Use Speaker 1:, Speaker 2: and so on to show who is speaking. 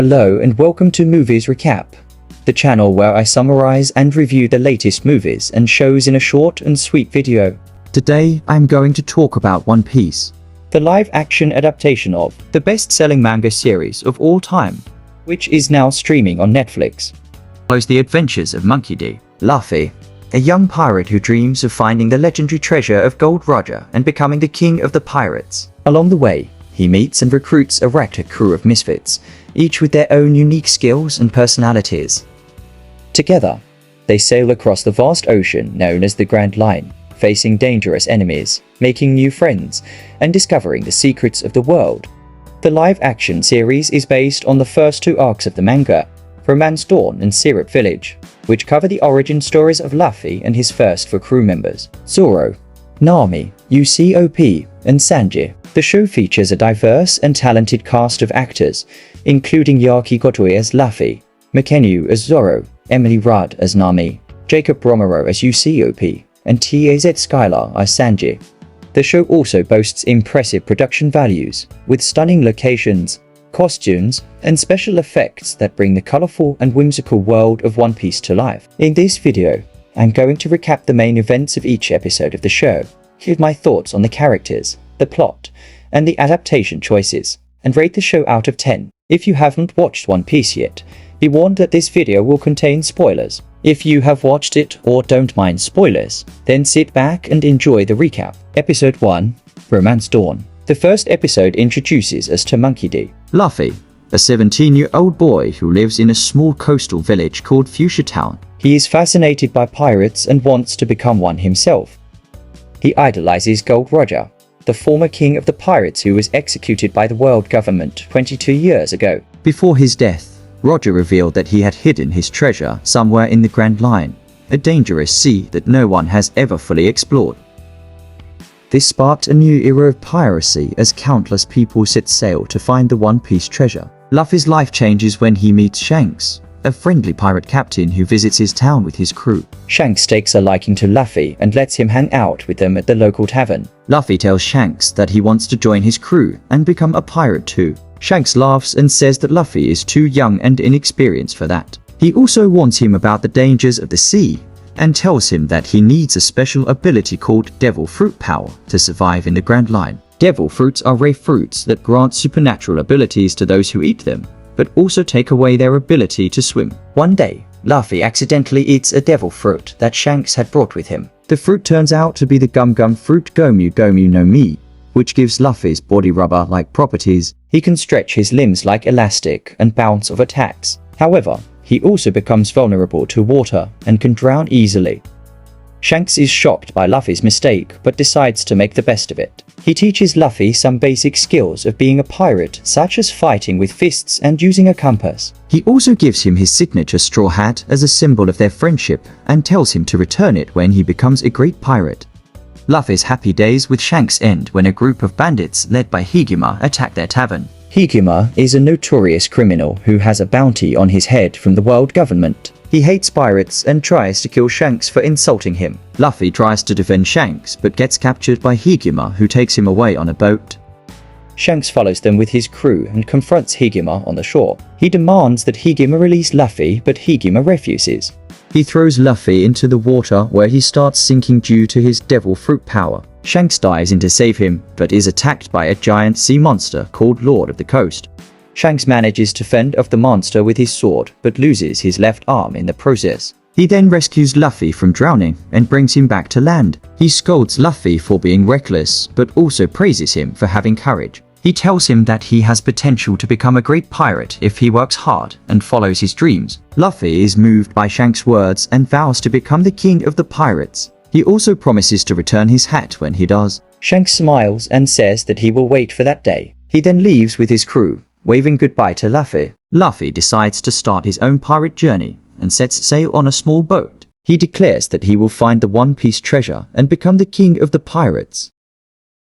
Speaker 1: Hello and welcome to Movies Recap, the channel where I summarize and review the latest movies and shows in a short and sweet video. Today, I'm going to talk about One Piece, the live-action adaptation of the best-selling manga series of all time, which is now streaming on Netflix. Follows the adventures of Monkey D. Luffy, a young pirate who dreams of finding the legendary treasure of Gold Roger and becoming the king of the pirates. Along the way, he meets and recruits a ragtag crew of misfits, each with their own unique skills and personalities. Together, they sail across the vast ocean known as the Grand Line, facing dangerous enemies, making new friends, and discovering the secrets of the world. The live-action series is based on the first two arcs of the manga, Romance Dawn and Syrup Village, which cover the origin stories of Luffy and his first four crew members, Zoro, Nami, Usopp, and Sanji. The show features a diverse and talented cast of actors, including Yaki Gotoy as Luffy, Makenu as Zoro, EmilyRudd as Nami, Jacob Romero as Usopp, and Taz Skylar as Sanji. The show also boasts impressive production values, with stunning locations, costumes, and special effects that bring the colorful and whimsical world of One Piece to life. In this video, I'm going to recap the main events of each episode of the show, give my thoughts on the characters, the plot, and the adaptation choices, and rate the show out of 10. If you haven't watched One Piece yet, be warned that this video will contain spoilers. If you have watched it or don't mind spoilers, then sit back and enjoy the recap. Episode 1, Romance Dawn. The first episode introduces us to Monkey D. Luffy, a 17-year-old boy who lives in a small coastal village called Fuchsia Town. He is fascinated by pirates and wants to become one himself. He idolizes Gold Roger, the former king of the pirates who was executed by the world government 22 years ago. Before his death, Roger revealed that he had hidden his treasure somewhere in the Grand Line, a dangerous sea that no one has ever fully explored. This sparked a new era of piracy as countless people set sail to find the One Piece treasure. Luffy's life changes when he meets Shanks, a friendly pirate captain who visits his town with his crew. Shanks takes a liking to Luffy and lets him hang out with them at the local tavern. Luffy tells Shanks that he wants to join his crew and become a pirate too. Shanks laughs and says that Luffy is too young and inexperienced for that. He also warns him about the dangers of the sea and tells him that he needs a special ability called Devil Fruit Power to survive in the Grand Line. Devil fruits are rare fruits that grant supernatural abilities to those who eat them, but also take away their ability to swim. One day, Luffy accidentally eats a devil fruit that Shanks had brought with him. The fruit turns out to be the Gum Gum fruit Gomu Gomu no Mi, which gives Luffy's body rubber-like properties. He can stretch his limbs like elastic and bounce off attacks. However, he also becomes vulnerable to water and can drown easily. Shanks is shocked by Luffy's mistake but decides to make the best of it. He teaches Luffy some basic skills of being a pirate, such as fighting with fists and using a compass. He also gives him his signature straw hat as a symbol of their friendship and tells him to return it when he becomes a great pirate. Luffy's happy days with Shanks end when a group of bandits led by Higuma attack their tavern. Higuma is a notorious criminal who has a bounty on his head from the world government. He hates pirates and tries to kill Shanks for insulting him. Luffy tries to defend Shanks but gets captured by Higuma, who takes him away on a boat. Shanks follows them with his crew and confronts Higuma on the shore. He demands that Higuma release Luffy, but Higuma refuses. He throws Luffy into the water where he starts sinking due to his devil fruit power. Shanks dives in to save him, but is attacked by a giant sea monster called Lord of the Coast. Shanks manages to fend off the monster with his sword, but loses his left arm in the process. He then rescues Luffy from drowning and brings him back to land. He scolds Luffy for being reckless, but also praises him for having courage. He tells him that he has potential to become a great pirate if he works hard and follows his dreams. Luffy is moved by Shanks' words and vows to become the king of the pirates. He also promises to return his hat when he does. Shanks smiles and says that he will wait for that day. He then leaves with his crew, waving goodbye to Luffy. Luffy decides to start his own pirate journey and sets sail on a small boat. He declares that he will find the One Piece treasure and become the king of the pirates.